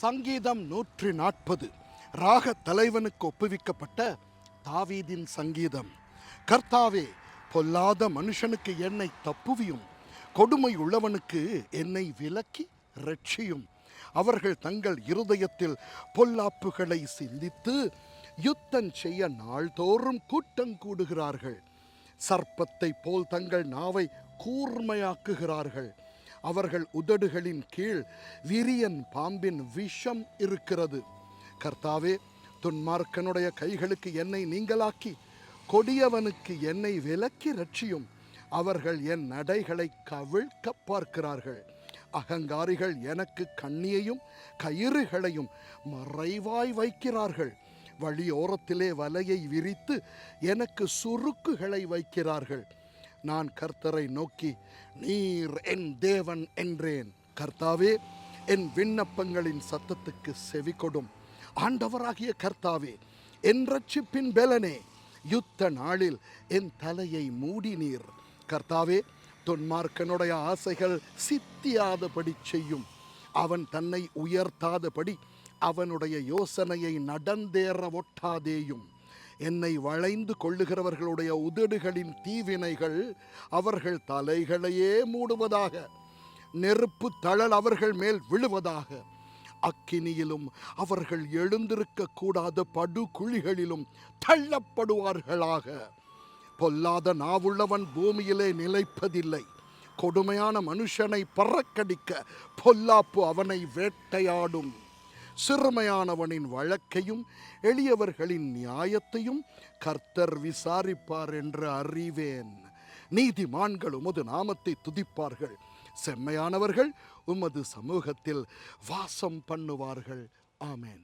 சங்கீதம் 140 ராக தலைவனுக்கு ஒப்புவிக்கப்பட்ட தாவீதின் சங்கீதம். கர்த்தாவே, பொல்லாத மனுஷனுக்கு என்னை தப்புவியும், கொடுமை உள்ளவனுக்கு என்னை விலக்கி ரட்சியும். அவர்கள் தங்கள் இருதயத்தில் பொல்லாப்புகளை சிந்தித்து யுத்தம் செய்ய நாள்தோறும் கூட்டம் கூடுகிறார்கள். சர்ப்பத்தை போல் தங்கள் நாவை கூர்மையாக்குகிறார்கள். அவர்கள் உதடுகளின் கீழ் விரியன் பாம்பின் விஷம் இருக்கிறது. கர்த்தாவே, துன்மார்க்கனுடைய கைகளுக்கு என்னை நீங்களாக்கி கொடியவனுக்கு என்னை விலக்கி ரட்சியும். அவர்கள் என் நடைகளை கவிழ்க்க பார்க்கிறார்கள். அகங்காரிகள் எனக்கு கண்ணியையும் கயிறுகளையும் மறைவாய் வைக்கிறார்கள். வழியோரத்திலே வலையை விரித்து எனக்கு சுருக்குகளை வைக்கிறார்கள். நான் கர்த்தரை நோக்கி, நீர் என் தேவன் என்றேன். கர்த்தாவே, என் விண்ணப்பங்களின் சத்தத்துக்கு செவி கொடும். ஆண்டவராகிய கர்த்தாவே, என் ரட்சிப்பின் பெலனே, யுத்த நாளில் என் தலையை மூடினீர். கர்த்தாவே, துன்மார்க்கனுடைய ஆசைகள் சித்தியாதபடி செய்யும். அவன் தன்னை உயர்த்தாதபடி அவனுடைய யோசனையை நடந்தேற ஒட்டாதேயும். என்னை வளைந்து கொள்ளுகிறவர்களுடைய உதடுகளின் தீவினைகள் அவர்கள் தலைகளையே மூடுவதாக. நெருப்பு தழல் அவர்கள் மேல் விழுவதாக. அக்கினியிலும் அவர்கள் எழுந்திருக்க கூடாத படுகுழிகளிலும் தள்ளப்படுவார்களாக. பொல்லாத நாவுள்ளவன் பூமியிலே நிலைப்பதில்லை. கொடுமையான மனுஷனை பறக்கடிக்க பொல்லாப்பு அவனை வேட்டையாடும். சிறுமையானவனின் வழக்கையும் எளியவர்களின் நியாயத்தையும் கர்த்தர் விசாரிப்பார் என்று அறிவேன். நீதிமான்கள் உமது நாமத்தை துதிப்பார்கள். செம்மையானவர்கள் உமது சமூகத்தில் வாசம் பண்ணுவார்கள். ஆமென்.